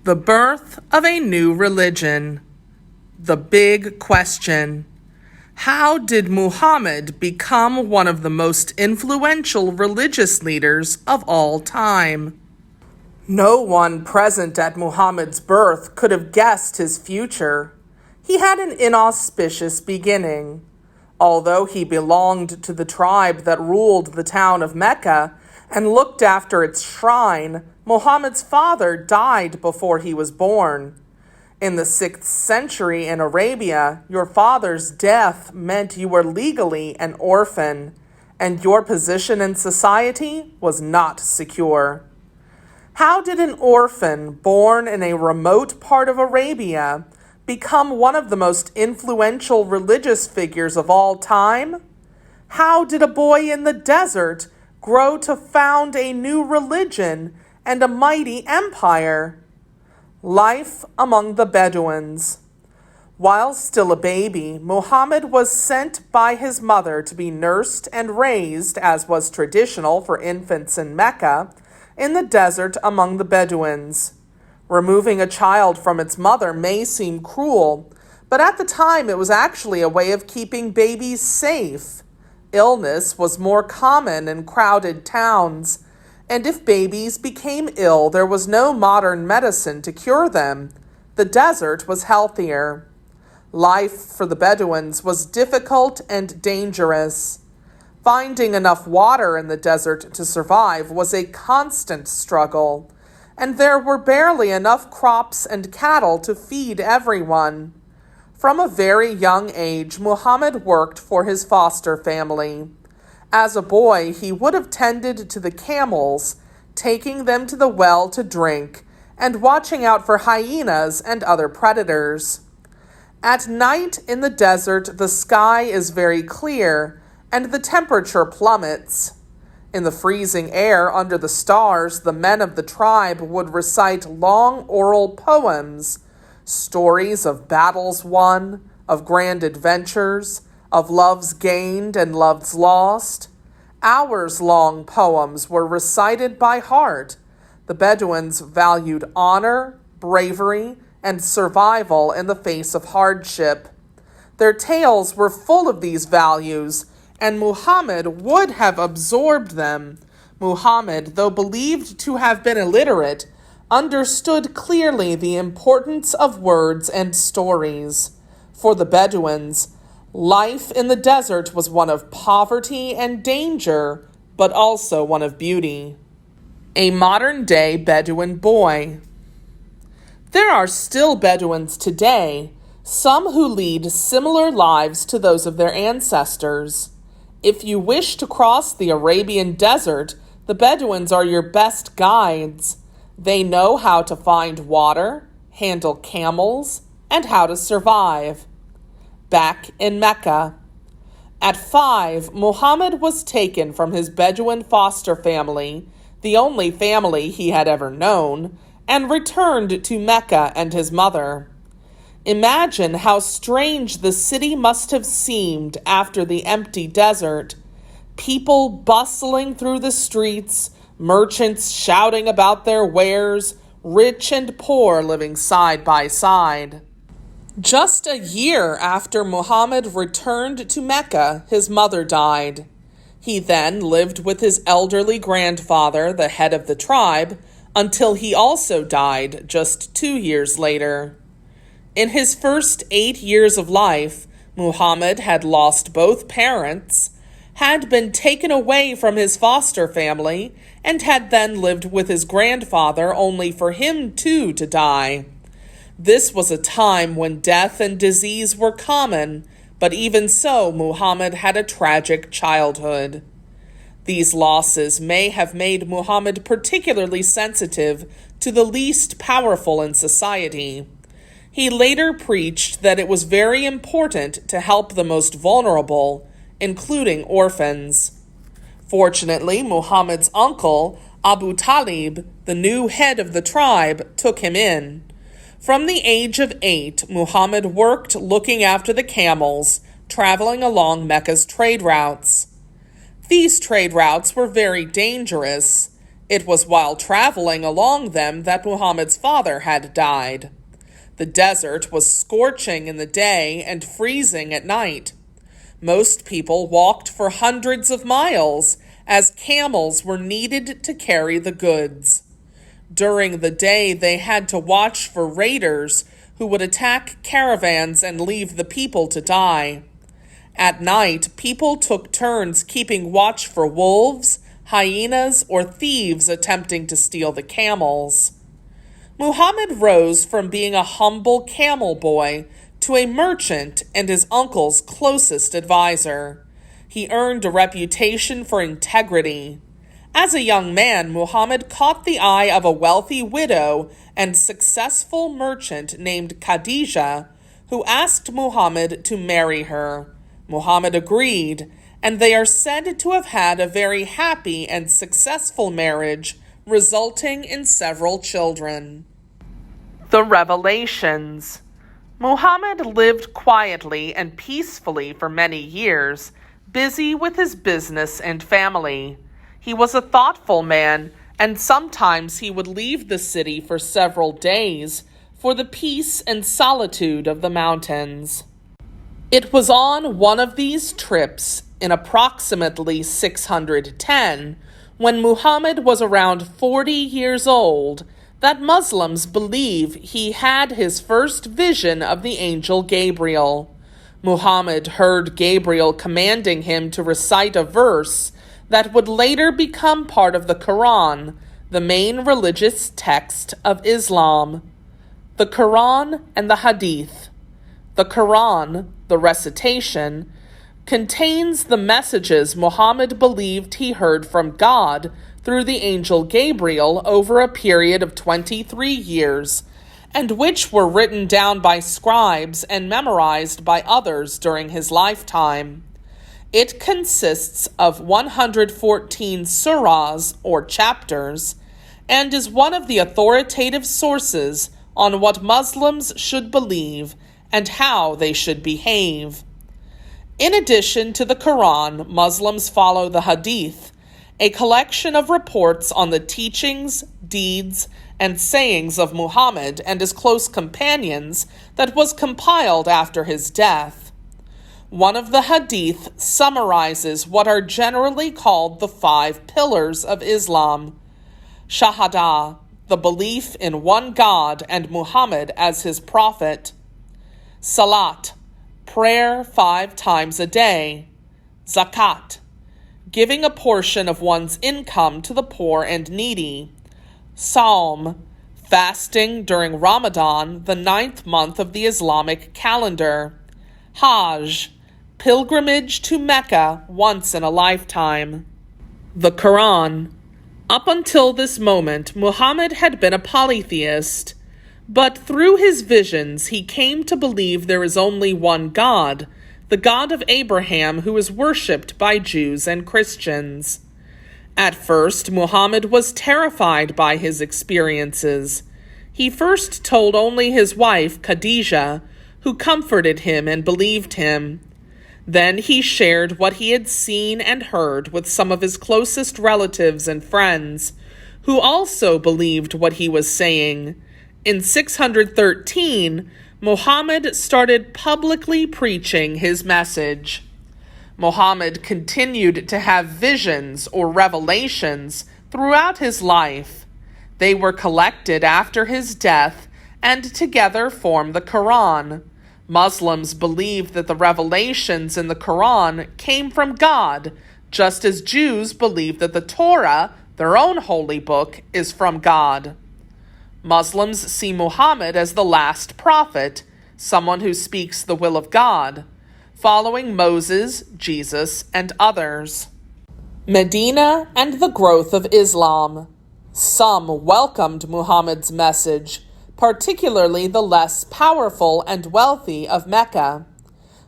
The birth of a new religion. The big question. How did Muhammad become one of the most influential religious leaders of all time? No one present at Muhammad's birth could have guessed his future. He had an inauspicious beginning. Although he belonged to the tribe that ruled the town of Mecca and looked after its shrine, Muhammad's father died before he was born. In the 6th century in Arabia, your father's death meant you were legally an orphan, and your position in society was not secure. How did an orphan born in a remote part of Arabia become one of the most influential religious figures of all time? How did a boy in the desert grow to found a new religion and a mighty empire? Life among the Bedouins. While still a baby, Muhammad was sent by his mother to be nursed and raised, as was traditional for infants in Mecca, in the desert among the Bedouins. Removing a child from its mother may seem cruel, but at the time it was actually a way of keeping babies safe. Illness was more common in crowded towns, and if babies became ill, there was no modern medicine to cure them. The desert was healthier. Life for the Bedouins was difficult and dangerous. Finding enough water in the desert to survive was a constant struggle, and there were barely enough crops and cattle to feed everyone. From a very young age, Muhammad worked for his foster family. As a boy, he would have tended to the camels, taking them to the well to drink, and watching out for hyenas and other predators. At night in the desert, the sky is very clear, and the temperature plummets. In the freezing air under the stars, the men of the tribe would recite long oral poems, stories of battles won, of grand adventures, of loves gained and loves lost. Hours-long poems were recited by heart. The Bedouins valued honor, bravery, and survival in the face of hardship. Their tales were full of these values, and Muhammad would have absorbed them. Muhammad, though believed to have been illiterate, understood clearly the importance of words and stories. For the Bedouins, life in the desert was one of poverty and danger, but also one of beauty. A modern-day Bedouin boy. There are still Bedouins today, some who lead similar lives to those of their ancestors. If you wish to cross the Arabian desert, the Bedouins are your best guides. They know how to find water, handle camels, and how to survive. Back in Mecca. At 5, Muhammad was taken from his Bedouin foster family, the only family he had ever known, and returned to Mecca and his mother. Imagine how strange the city must have seemed after the empty desert. People bustling through the streets, merchants shouting about their wares, rich and poor living side by side. Just a year after Muhammad returned to Mecca, his mother died. He then lived with his elderly grandfather, the head of the tribe, until he also died just 2 years later. In his first 8 years of life, Muhammad had lost both parents, had been taken away from his foster family, and had then lived with his grandfather only for him too to die. This was a time when death and disease were common, but even so, Muhammad had a tragic childhood. These losses may have made Muhammad particularly sensitive to the least powerful in society. He later preached that it was very important to help the most vulnerable, including orphans. Fortunately, Muhammad's uncle, Abu Talib, the new head of the tribe, took him in. From the age of 8, Muhammad worked looking after the camels, traveling along Mecca's trade routes. These trade routes were very dangerous. It was while traveling along them that Muhammad's father had died. The desert was scorching in the day and freezing at night. Most people walked for hundreds of miles, as camels were needed to carry the goods. During the day, they had to watch for raiders who would attack caravans and leave the people to die. At night, people took turns keeping watch for wolves, hyenas, or thieves attempting to steal the camels. Muhammad rose from being a humble camel boy to a merchant and his uncle's closest advisor. He earned a reputation for integrity. As a young man, Muhammad caught the eye of a wealthy widow and successful merchant named Khadijah, who asked Muhammad to marry her. Muhammad agreed, and they are said to have had a very happy and successful marriage, resulting in several children. The Revelations. Muhammad lived quietly and peacefully for many years, busy with his business and family. He was a thoughtful man, and sometimes he would leave the city for several days for the peace and solitude of the mountains. It was on one of these trips, in approximately 610, when Muhammad was around 40 years old, that Muslims believe he had his first vision of the angel Gabriel. Muhammad heard Gabriel commanding him to recite a verse that would later become part of the Quran, the main religious text of Islam. The Quran and the Hadith. The Quran, the recitation, contains the messages Muhammad believed he heard from God through the angel Gabriel over a period of 23 years, and which were written down by scribes and memorized by others during his lifetime. It consists of 114 surahs, or chapters, and is one of the authoritative sources on what Muslims should believe and how they should behave. In addition to the Quran, Muslims follow the Hadith, a collection of reports on the teachings, deeds, and sayings of Muhammad and his close companions that was compiled after his death. One of the Hadith summarizes what are generally called the 5 pillars of Islam: Shahada, the belief in one God and Muhammad as his prophet; Salat, prayer 5 times a day; Zakat, giving a portion of one's income to the poor and needy; Saum, fasting during Ramadan, the 9th month of the Islamic calendar; Hajj, pilgrimage to Mecca once in a lifetime. The Quran. Up until this moment, Muhammad had been a polytheist, but through his visions he came to believe there is only one God, the God of Abraham, who is worshipped by Jews and Christians. At first, Muhammad was terrified by his experiences. He first told only his wife, Khadijah, who comforted him and believed him. Then he shared what he had seen and heard with some of his closest relatives and friends, who also believed what he was saying. In 613, Muhammad started publicly preaching his message. Muhammad continued to have visions or revelations throughout his life. They were collected after his death and together form the Quran. Muslims believe that the revelations in the Quran came from God, just as Jews believe that the Torah, their own holy book, is from God. Muslims see Muhammad as the last prophet, someone who speaks the will of God, following Moses, Jesus, and others. Medina and the growth of Islam. Some welcomed Muhammad's message, particularly the less powerful and wealthy of Mecca.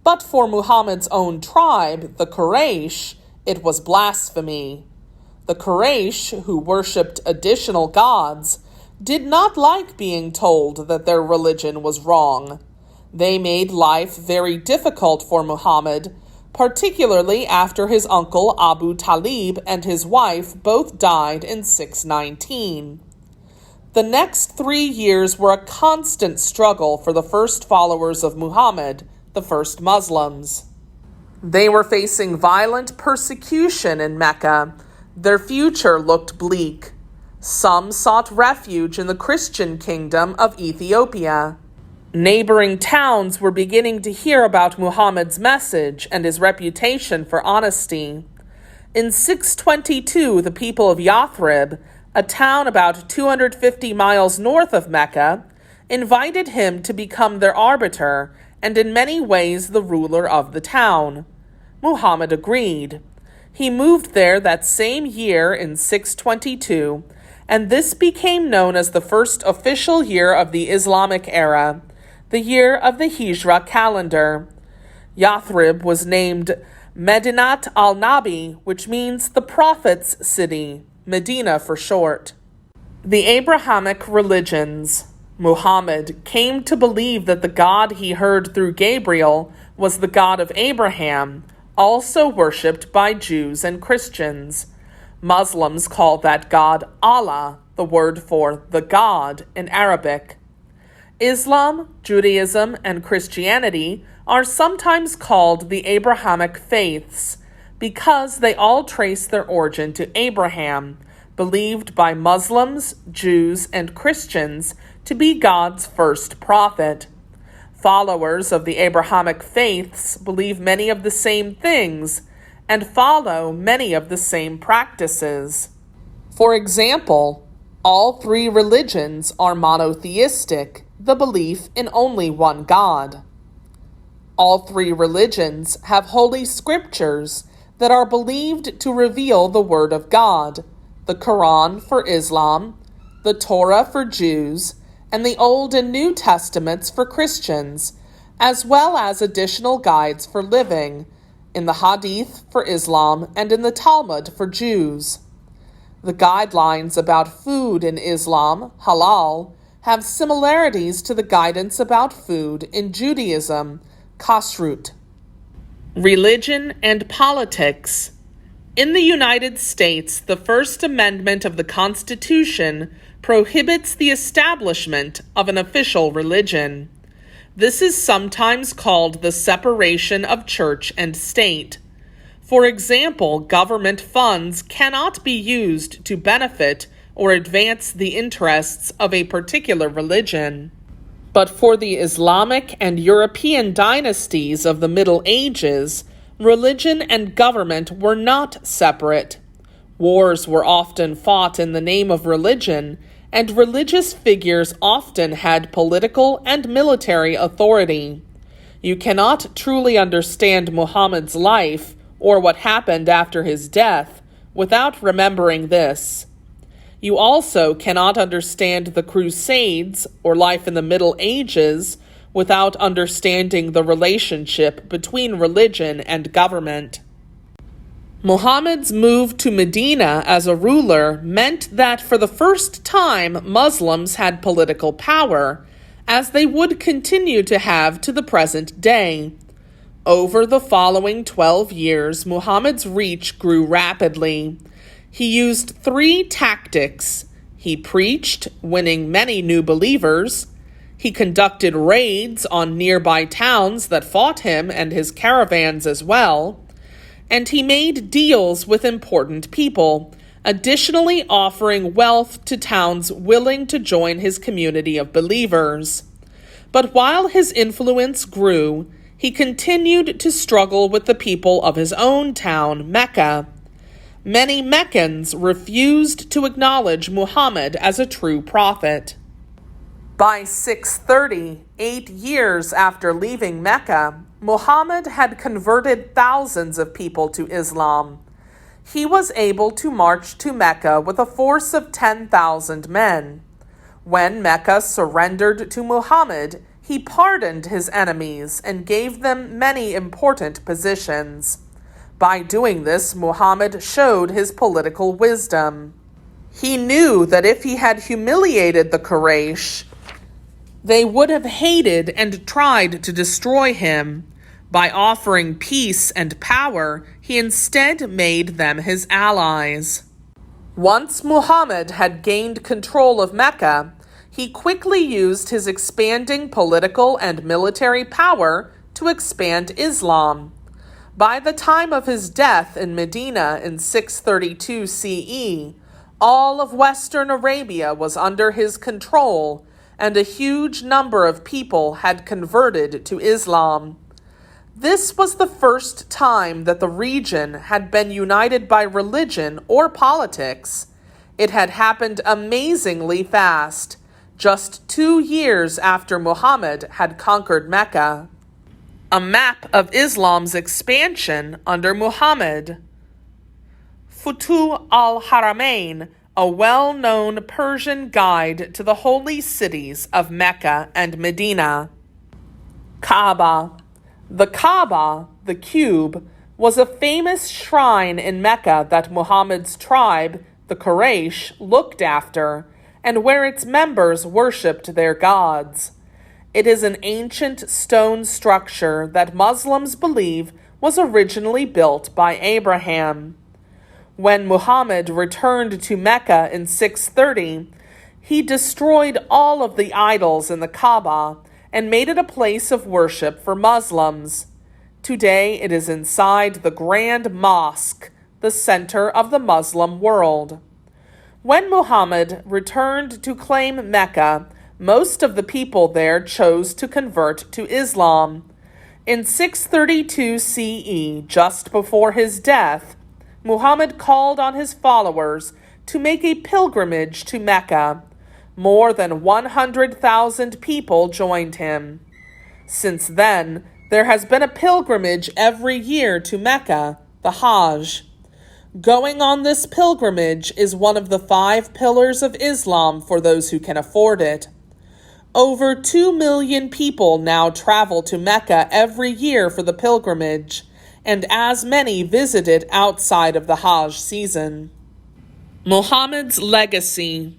But for Muhammad's own tribe, the Quraysh, it was blasphemy. The Quraysh, who worshipped additional gods, did not like being told that their religion was wrong. They made life very difficult for Muhammad particularly after his uncle Abu Talib and his wife both died in 619. The next 3 years were a constant struggle for the first followers of Muhammad, the first Muslims. They were facing violent persecution in Mecca. Their future looked bleak. Some sought refuge in the Christian kingdom of Ethiopia. Neighboring towns were beginning to hear about Muhammad's message and his reputation for honesty. In 622, the people of Yathrib, a town about 250 miles north of Mecca, invited him to become their arbiter and in many ways the ruler of the town. Muhammad agreed. He moved there that same year in 622, and this became known as the first official year of the Islamic era, the year of the Hijra calendar. Yathrib was named Medinat al-Nabi, which means the Prophet's city, Medina for short. The Abrahamic religions. Muhammad came to believe that the God he heard through Gabriel was the God of Abraham, also worshipped by Jews and Christians. Muslims call that God Allah, the word for the God in Arabic. Islam, Judaism, and Christianity are sometimes called the Abrahamic faiths because they all trace their origin to Abraham, believed by Muslims, Jews, and Christians to be God's first prophet. Followers of the Abrahamic faiths believe many of the same things and follow many of the same practices. For example, all 3 religions are monotheistic, the belief in only one God. All 3 religions have holy scriptures that are believed to reveal the Word of God, the Quran for Islam, the Torah for Jews, and the Old and New Testaments for Christians, as well as additional guides for living, in the Hadith for Islam and in the Talmud for Jews. The guidelines about food in Islam, halal, have similarities to the guidance about food in Judaism, kashrut. Religion and politics. In the United States, the First Amendment of the Constitution prohibits the establishment of an official religion. This is sometimes called the separation of church and state. For example, government funds cannot be used to benefit or advance the interests of a particular religion. But for the Islamic and European dynasties of the Middle Ages, religion and government were not separate. Wars were often fought in the name of religion, and religious figures often had political and military authority. You cannot truly understand Muhammad's life or what happened after his death without remembering this. You also cannot understand the Crusades or life in the Middle Ages without understanding the relationship between religion and government. Muhammad's move to Medina as a ruler meant that for the first time Muslims had political power, as they would continue to have to the present day. Over the following 12 years, Muhammad's reach grew rapidly. He used 3 tactics. He preached, winning many new believers. He conducted raids on nearby towns that fought him and his caravans as well. And he made deals with important people, additionally offering wealth to towns willing to join his community of believers. But while his influence grew, he continued to struggle with the people of his own town, Mecca. Many Meccans refused to acknowledge Muhammad as a true prophet. By 630, 8 years after leaving Mecca, Muhammad had converted thousands of people to Islam. He was able to march to Mecca with a force of 10,000 men. When Mecca surrendered to Muhammad, he pardoned his enemies and gave them many important positions. By doing this, Muhammad showed his political wisdom. He knew that if he had humiliated the Quraysh, they would have hated and tried to destroy him. By offering peace and power, he instead made them his allies. Once Muhammad had gained control of Mecca, he quickly used his expanding political and military power to expand Islam. By the time of his death in Medina in 632 CE, all of Western Arabia was under his control, and a huge number of people had converted to Islam. This was the first time that the region had been united by religion or politics. It had happened amazingly fast, just 2 years after Muhammad had conquered Mecca. A map of Islam's expansion under Muhammad. Futuh al-Haramain, a well-known Persian guide to the holy cities of Mecca and Medina. Kaaba. The Kaaba, the cube, was a famous shrine in Mecca that Muhammad's tribe, the Quraysh, looked after, and where its members worshipped their gods. It is an ancient stone structure that Muslims believe was originally built by Abraham. When Muhammad returned to Mecca in 630, he destroyed all of the idols in the Kaaba and made it a place of worship for Muslims. Today it is inside the Grand Mosque, the center of the Muslim world. When Muhammad returned to claim Mecca, most of the people there chose to convert to Islam. In 632 CE, just before his death, Muhammad called on his followers to make a pilgrimage to Mecca. More than 100,000 people joined him. Since then, there has been a pilgrimage every year to Mecca, the Hajj. Going on this pilgrimage is one of the 5 pillars of Islam for those who can afford it. Over 2 million people now travel to Mecca every year for the pilgrimage, and as many visit it outside of the Hajj season. Muhammad's legacy.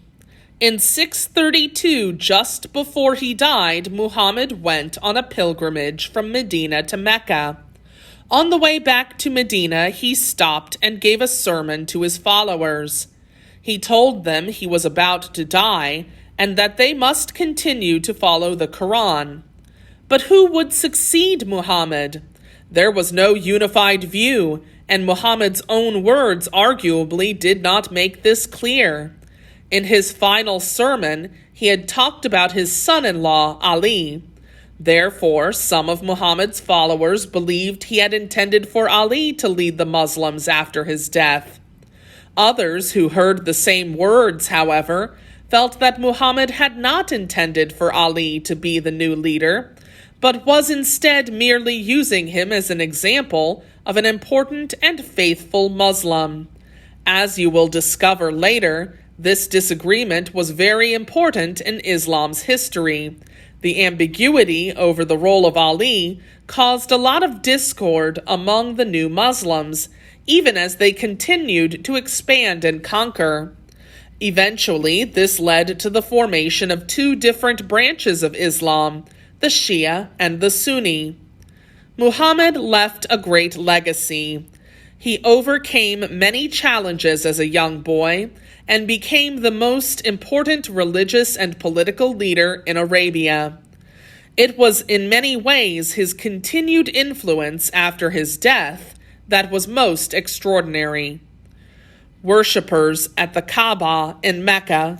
In 632, just before he died, Muhammad went on a pilgrimage from Medina to Mecca. On the way back to Medina, he stopped and gave a sermon to his followers. He told them he was about to die and that they must continue to follow the Quran. But who would succeed Muhammad? There was no unified view, and Muhammad's own words arguably did not make this clear. In his final sermon, he had talked about his son-in-law, Ali. Therefore, some of Muhammad's followers believed he had intended for Ali to lead the Muslims after his death. Others who heard the same words, however, felt that Muhammad had not intended for Ali to be the new leader, but was instead merely using him as an example of an important and faithful Muslim. As you will discover later, this disagreement was very important in Islam's history. The ambiguity over the role of Ali caused a lot of discord among the new Muslims, even as they continued to expand and conquer. Eventually, this led to the formation of 2 different branches of Islam, the Shia and the Sunni. Muhammad left a great legacy. He overcame many challenges as a young boy and became the most important religious and political leader in Arabia. It was in many ways his continued influence after his death that was most extraordinary. Worshippers at the Kaaba in Mecca.